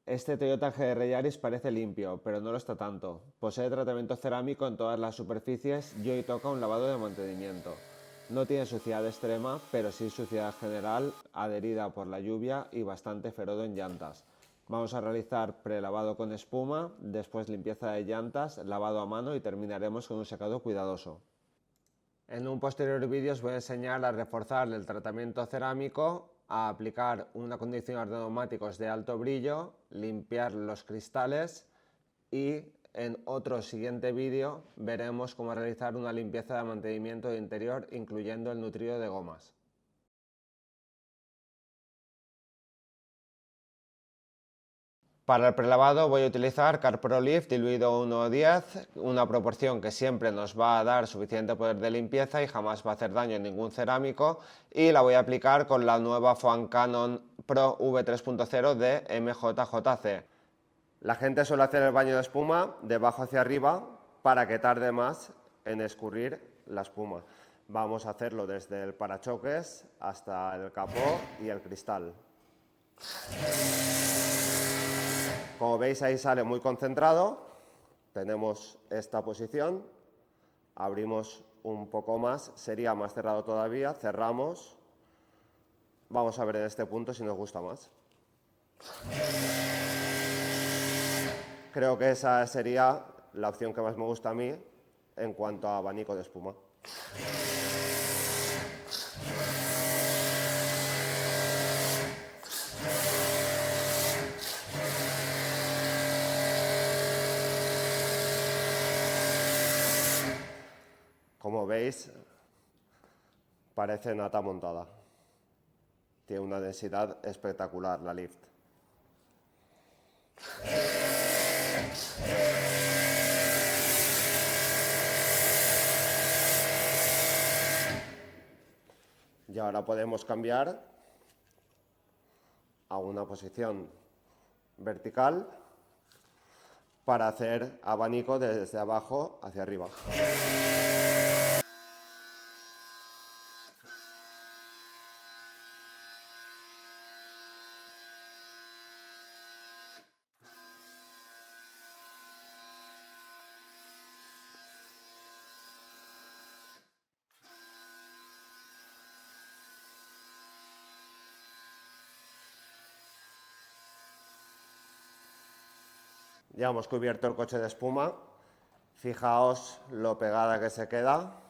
Este Toyota GR Yaris parece limpio, pero no lo está tanto. Posee tratamiento cerámico en todas las superficies y hoy toca un lavado de mantenimiento. No tiene suciedad extrema, pero sí suciedad general, adherida por la lluvia y bastante ferodo en llantas. Vamos a realizar prelavado con espuma, después limpieza de llantas, lavado a mano y terminaremos con un secado cuidadoso. En un posterior vídeo os voy a enseñar a reforzar el tratamiento cerámico, a aplicar un acondicionador de neumáticos de alto brillo, limpiar los cristales y en otro siguiente vídeo veremos cómo realizar una limpieza de mantenimiento de interior incluyendo el nutrido de gomas. Para el prelavado voy a utilizar CarProLift diluido 1:10, una proporción que siempre nos va a dar suficiente poder de limpieza y jamás va a hacer daño en ningún cerámico, y la voy a aplicar con la nueva Foam Cannon Pro V3.0 de MJJC. La gente suele hacer el baño de espuma de abajo hacia arriba para que tarde más en escurrir la espuma. Vamos a hacerlo desde el parachoques hasta el capó y el cristal. Como veis, ahí sale muy concentrado. Tenemos esta posición, abrimos un poco más, sería más cerrado todavía, cerramos. Vamos a ver en este punto si nos gusta más. Creo que esa sería la opción que más me gusta a mí en cuanto a abanico de espuma. Como veis, parece nata montada. Tiene una densidad espectacular la lift. Y ahora podemos cambiar a una posición vertical para hacer abanico desde abajo hacia arriba. Ya hemos cubierto el coche de espuma. Fijaos lo pegada que se queda.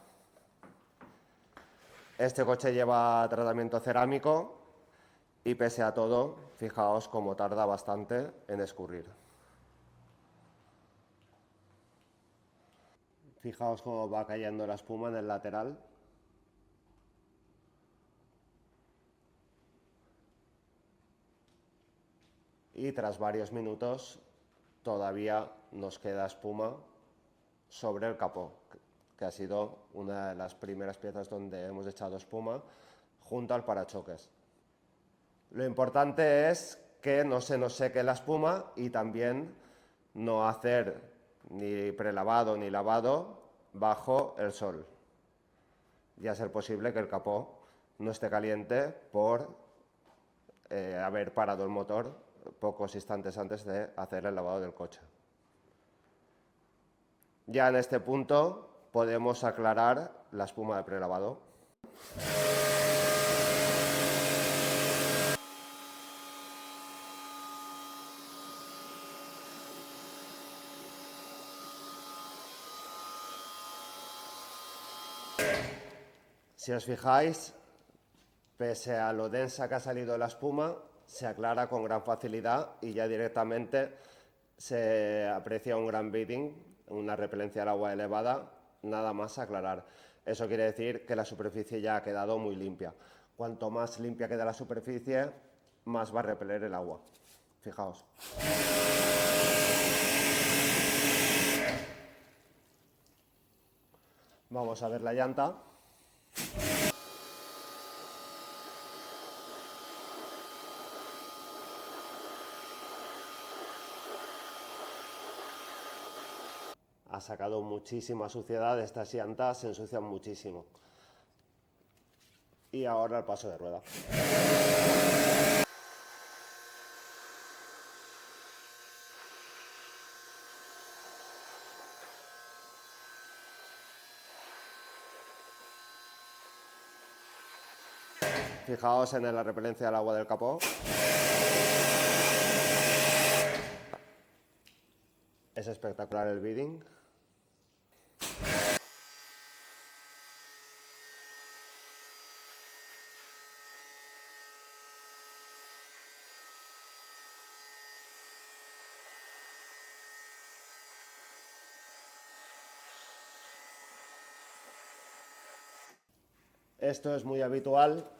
Este coche lleva tratamiento cerámico y pese a todo, fijaos cómo tarda bastante en escurrir. Fijaos cómo va cayendo la espuma en el lateral. Y tras varios minutos todavía nos queda espuma sobre el capó, que ha sido una de las primeras piezas donde hemos echado espuma junto al parachoques. Lo importante es que no se nos seque la espuma y también no hacer ni prelavado ni lavado bajo el sol, y a ser posible que el capó no esté caliente por haber parado el motor pocos instantes antes de hacer el lavado del coche. Ya en este punto podemos aclarar la espuma de prelavado. Si os fijáis, pese a lo densa que ha salido la espuma, se aclara con gran facilidad y ya directamente se aprecia un gran beading, una repelencia al agua elevada, nada más aclarar. Eso quiere decir que la superficie ya ha quedado muy limpia. Cuanto más limpia queda la superficie, más va a repeler el agua. Fijaos. Vamos a ver la llanta. Ha sacado muchísima suciedad, estas llantas se ensucian muchísimo. Y ahora el paso de rueda. Fijaos en la repelencia del agua del capó. Es espectacular el beading. Esto es muy habitual.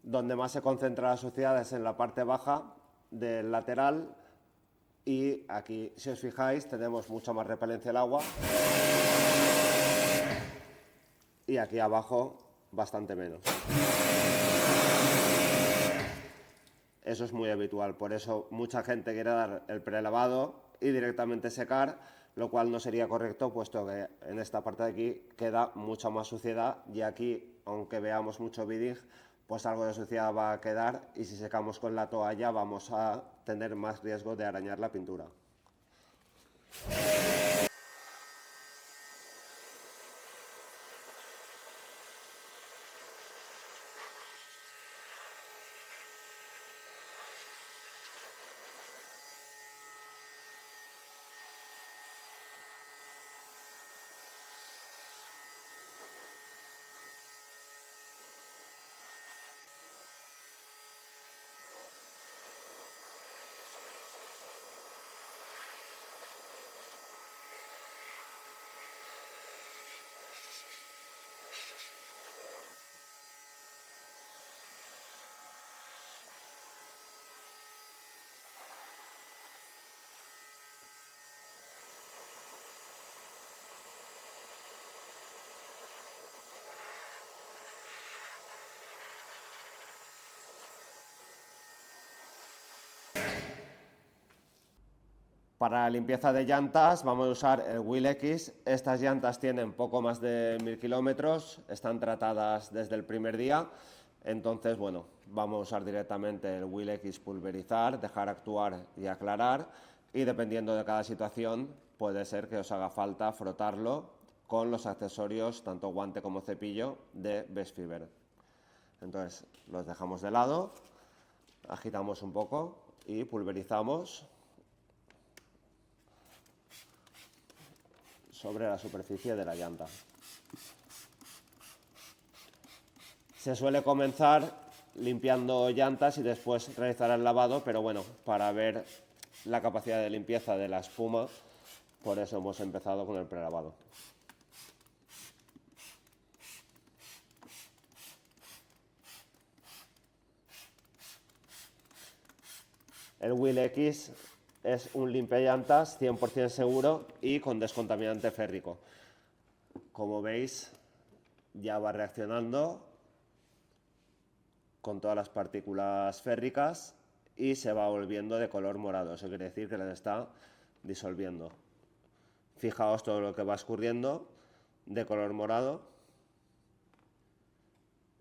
Donde más se concentra la suciedad es en la parte baja del lateral, y aquí, si os fijáis, tenemos mucha más repelencia del agua, y aquí abajo bastante menos. Eso es muy habitual, por eso mucha gente quiere dar el prelavado y directamente secar, lo cual no sería correcto, puesto que en esta parte de aquí queda mucha más suciedad, y aquí, aunque veamos mucho beading, pues algo de suciedad va a quedar, y si secamos con la toalla vamos a tener más riesgo de arañar la pintura. Para la limpieza de llantas vamos a usar el Wheel X. Estas llantas tienen poco más de 1000 kilómetros, están tratadas desde el primer día, entonces bueno, vamos a usar directamente el Wheel X pulverizar, dejar actuar y aclarar, y dependiendo de cada situación puede ser que os haga falta frotarlo con los accesorios, tanto guante como cepillo, de Best Fiber. Entonces los dejamos de lado, agitamos un poco y pulverizamos sobre la superficie de la llanta. Se suele comenzar limpiando llantas y después realizar el lavado, pero bueno, para ver la capacidad de limpieza de la espuma, por eso hemos empezado con el prelavado. El Wheel X es un limpiallantas 100% seguro y con descontaminante férrico. Como veis, ya va reaccionando con todas las partículas férricas y se va volviendo de color morado. Eso quiere decir que les está disolviendo. Fijaos todo lo que va escurriendo de color morado,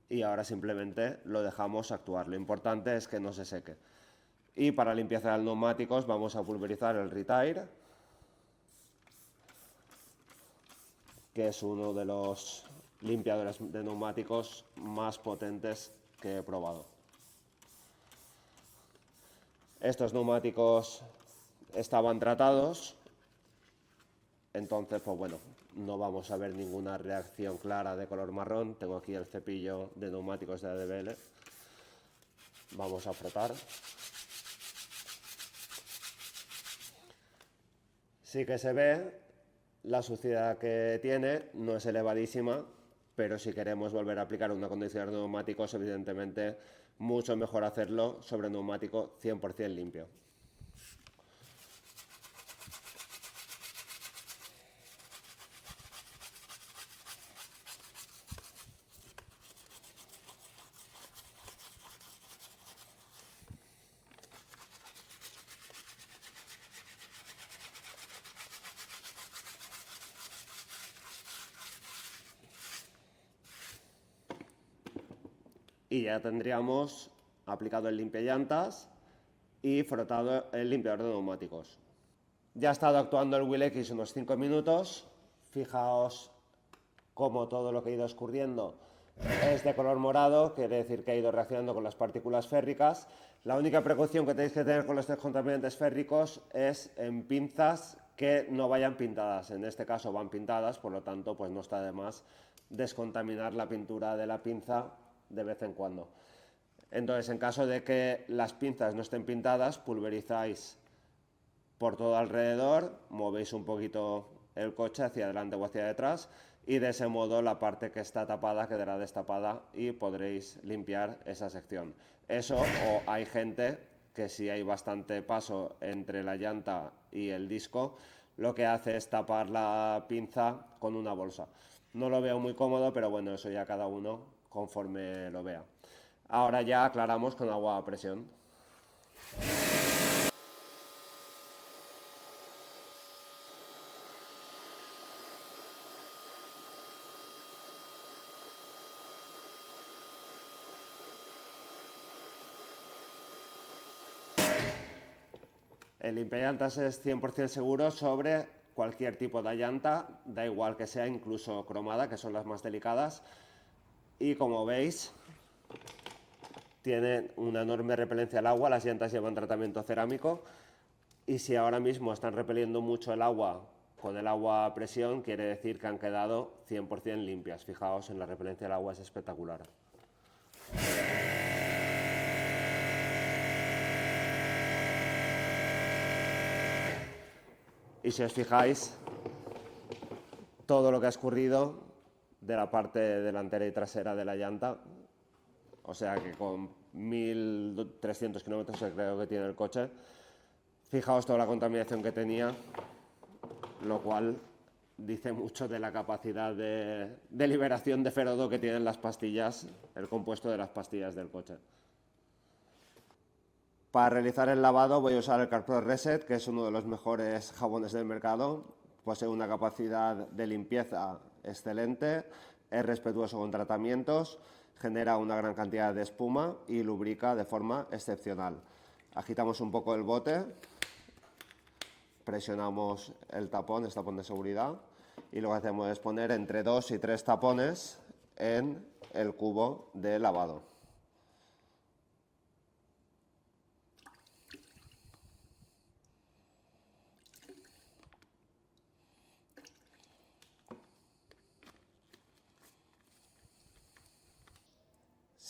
y ahora simplemente lo dejamos actuar. Lo importante es que no se seque. Y para limpieza de los neumáticos vamos a pulverizar el Retire, que es uno de los limpiadores de neumáticos más potentes que he probado. Estos neumáticos estaban tratados, entonces pues bueno, no vamos a ver ninguna reacción clara de color marrón. Tengo aquí el cepillo de neumáticos de ADBL. Vamos a frotar. Sí que se ve la suciedad que tiene, no es elevadísima, pero si queremos volver a aplicar un acondicionador de neumáticos, evidentemente mucho mejor hacerlo sobre neumático 100% limpio. Y ya tendríamos aplicado el limpiallantas y frotado el limpiador de neumáticos. Ya ha estado actuando el Wheel X unos 5 minutos. Fijaos cómo todo lo que ha ido escurriendo Es de color morado, quiere decir que ha ido reaccionando con las partículas férricas. La única precaución que tenéis que tener con los descontaminantes férricos es en pinzas que no vayan pintadas. En este caso van pintadas, por lo tanto pues no está de más descontaminar la pintura de la pinza de vez en cuando. Entonces, en caso de que las pinzas no estén pintadas, pulverizáis por todo alrededor, movéis un poquito el coche hacia adelante o hacia detrás y de ese modo la parte que está tapada quedará destapada y podréis limpiar esa sección. Eso, o hay gente que si hay bastante paso entre la llanta y el disco, lo que hace es tapar la pinza con una bolsa. No lo veo muy cómodo, pero bueno, eso ya cada uno conforme lo vea. Ahora ya aclaramos con agua a presión. El limpiallantas es 100% seguro sobre cualquier tipo de llanta, da igual que sea incluso cromada, que son las más delicadas. Y como veis, tiene una enorme repelencia al agua, las llantas llevan tratamiento cerámico y si ahora mismo están repeliendo mucho el agua con el agua a presión, quiere decir que han quedado 100% limpias. Fijaos en la repelencia del agua, es espectacular. Y si os fijáis, todo lo que ha escurrido de la parte delantera y trasera de la llanta, o sea que con 1300 kilómetros creo que tiene el coche, fijaos toda la contaminación que tenía, lo cual dice mucho de la capacidad de liberación de Ferodo que tienen las pastillas, el compuesto de las pastillas del coche. Para realizar el lavado voy a usar el CarPro Reset, que es uno de los mejores jabones del mercado. Posee una capacidad de limpieza excelente, es respetuoso con tratamientos, genera una gran cantidad de espuma y lubrica de forma excepcional. Agitamos un poco el bote, presionamos el tapón de seguridad y lo que hacemos es poner entre 2 y 3 tapones en el cubo de lavado.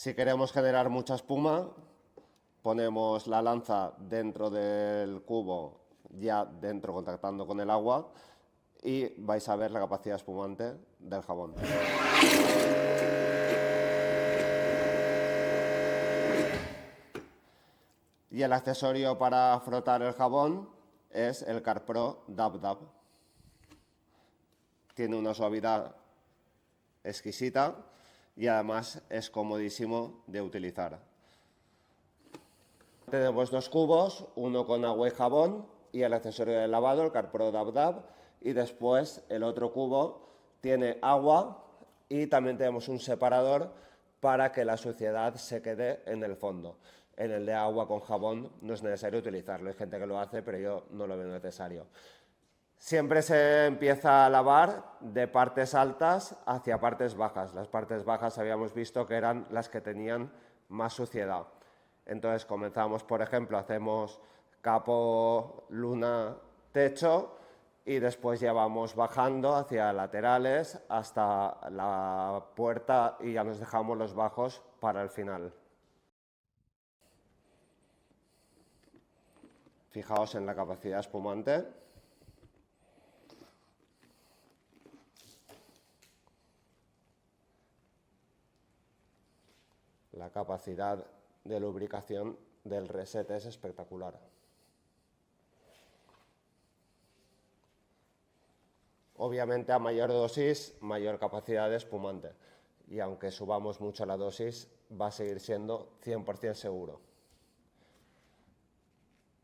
Si queremos generar mucha espuma, ponemos la lanza dentro del cubo, ya dentro contactando con el agua, y vais a ver la capacidad espumante del jabón. Y el accesorio para frotar el jabón es el CarPro Dab Dab. Tiene una suavidad exquisita y además es comodísimo de utilizar. Tenemos dos cubos, uno con agua y jabón y el accesorio de lavado, el CarPro Dab Dab, y después el otro cubo tiene agua y también tenemos un separador para que la suciedad se quede en el fondo. En el de agua con jabón no es necesario utilizarlo, hay gente que lo hace, pero yo no lo veo necesario. Siempre se empieza a lavar de partes altas hacia partes bajas. Las partes bajas habíamos visto que eran las que tenían más suciedad. Entonces comenzamos, por ejemplo, hacemos capo, luna, techo y después ya vamos bajando hacia laterales hasta la puerta y ya nos dejamos los bajos para el final. Fijaos en la capacidad espumante. La capacidad de lubricación del Reset es espectacular. Obviamente a mayor dosis, mayor capacidad de espumante. Y aunque subamos mucho la dosis, va a seguir siendo 100% seguro.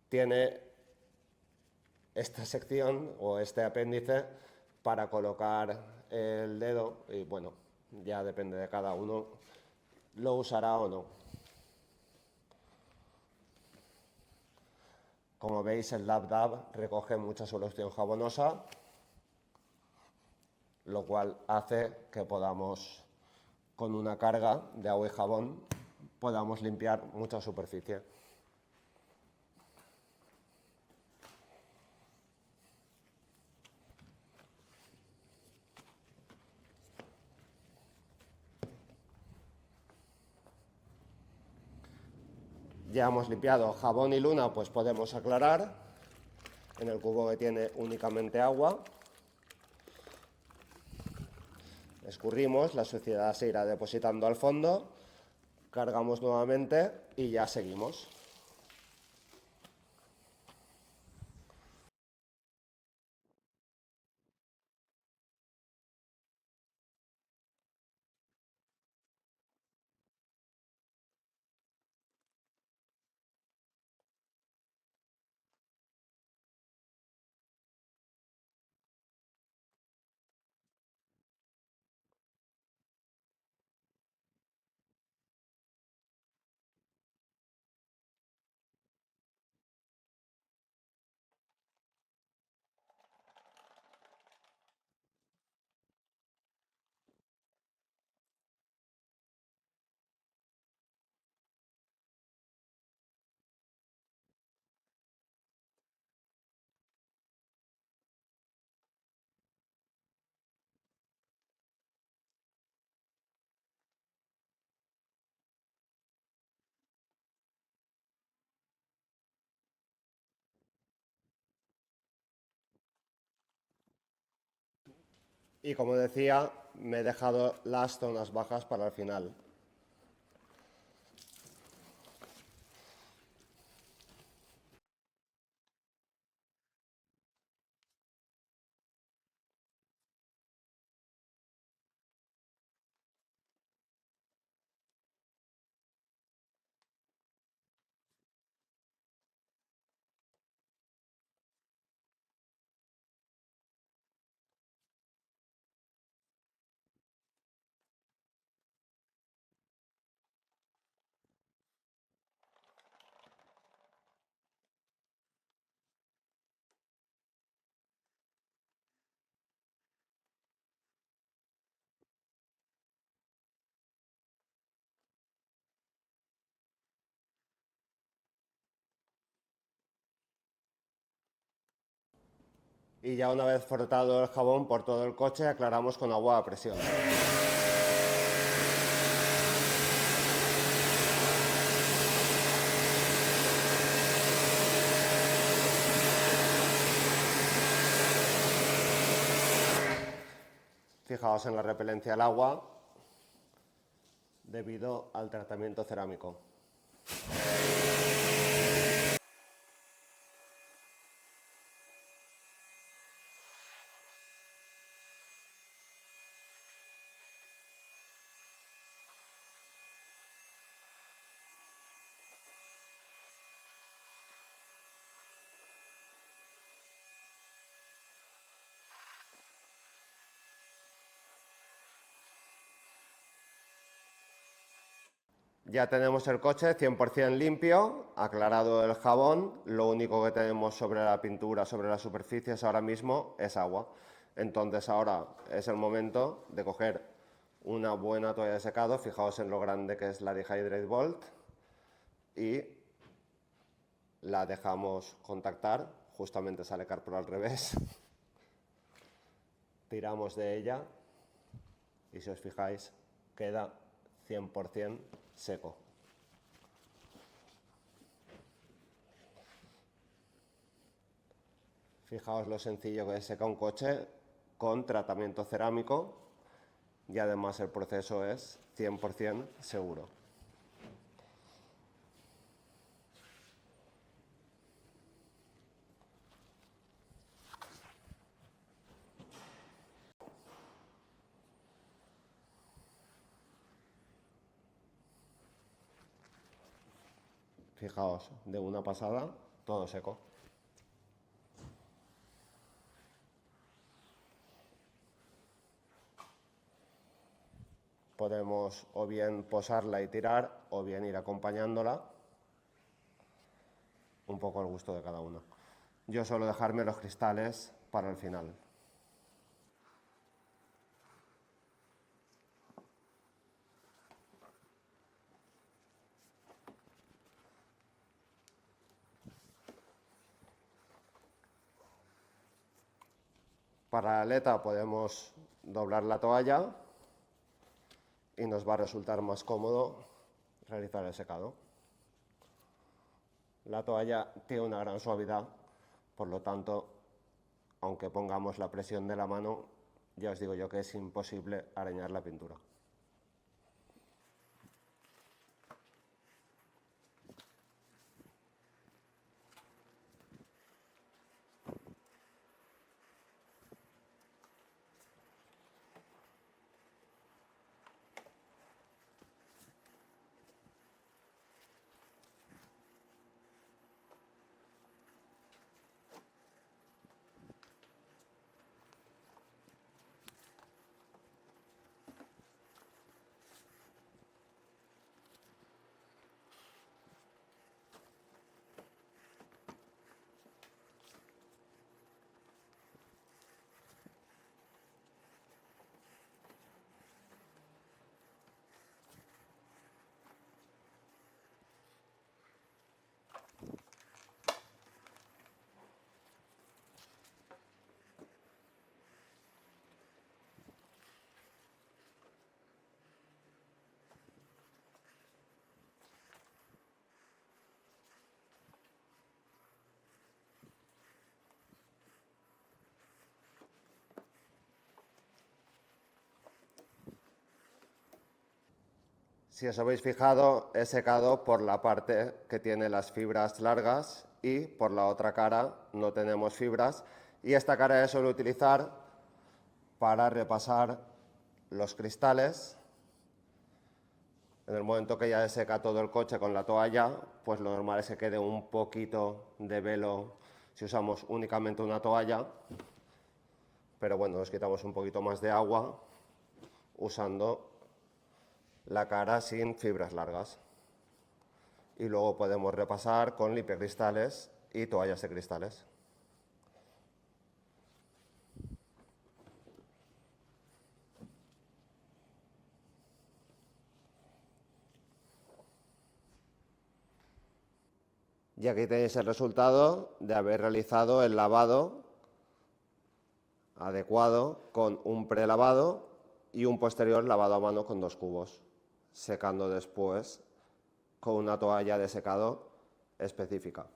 Tiene esta sección o este apéndice para colocar el dedo y bueno, ya depende de cada uno, lo usará o no. Como veis, el Dab Dab recoge mucha solución jabonosa, lo cual hace que podamos con una carga de agua y jabón podamos limpiar mucha superficie. Ya hemos limpiado jabón y luna, pues podemos aclarar. En el cubo que tiene únicamente agua, escurrimos, la suciedad se irá depositando al fondo, cargamos nuevamente y ya seguimos. Y como decía, me he dejado las zonas bajas para el final. Y ya una vez frotado el jabón por todo el coche, aclaramos con agua a presión. Fijaos en la repelencia al agua debido al tratamiento cerámico. Ya tenemos el coche 100% limpio, aclarado el jabón, lo único que tenemos sobre la pintura, sobre las superficies ahora mismo es agua. Entonces ahora es el momento de coger una buena toalla de secado, fijaos en lo grande que es la Dehydrate Bolt, y la dejamos contactar, justamente sale Carpro al revés, tiramos de ella y si os fijáis queda 100% seco. Fijaos lo sencillo que es secar un coche con tratamiento cerámico y además el proceso es 100% seguro. Fijaos, de una pasada, todo seco. Podemos o bien posarla y tirar, o bien ir acompañándola, un poco al gusto de cada uno. Yo suelo dejarme los cristales para el final. Para la aleta podemos doblar la toalla y nos va a resultar más cómodo realizar el secado. La toalla tiene una gran suavidad, por lo tanto, aunque pongamos la presión de la mano, ya os digo yo que es imposible arañar la pintura. Si os habéis fijado, he secado por la parte que tiene las fibras largas y por la otra cara no tenemos fibras. Y esta cara suelo utilizar para repasar los cristales. En el momento que ya se seca todo el coche con la toalla, pues lo normal es que quede un poquito de velo si usamos únicamente una toalla. Pero bueno, nos quitamos un poquito más de agua usando la cara sin fibras largas. Y luego podemos repasar con limpiacristales y toallas de cristales. Y aquí tenéis el resultado de haber realizado el lavado adecuado con un prelavado y un posterior lavado a mano con 2 cubos, secando después con una toalla de secado específica.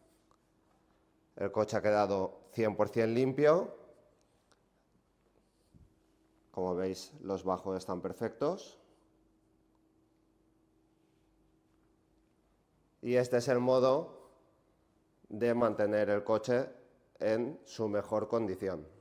El coche ha quedado 100% limpio. Como veis, los bajos están perfectos. Y este es el modo de mantener el coche en su mejor condición.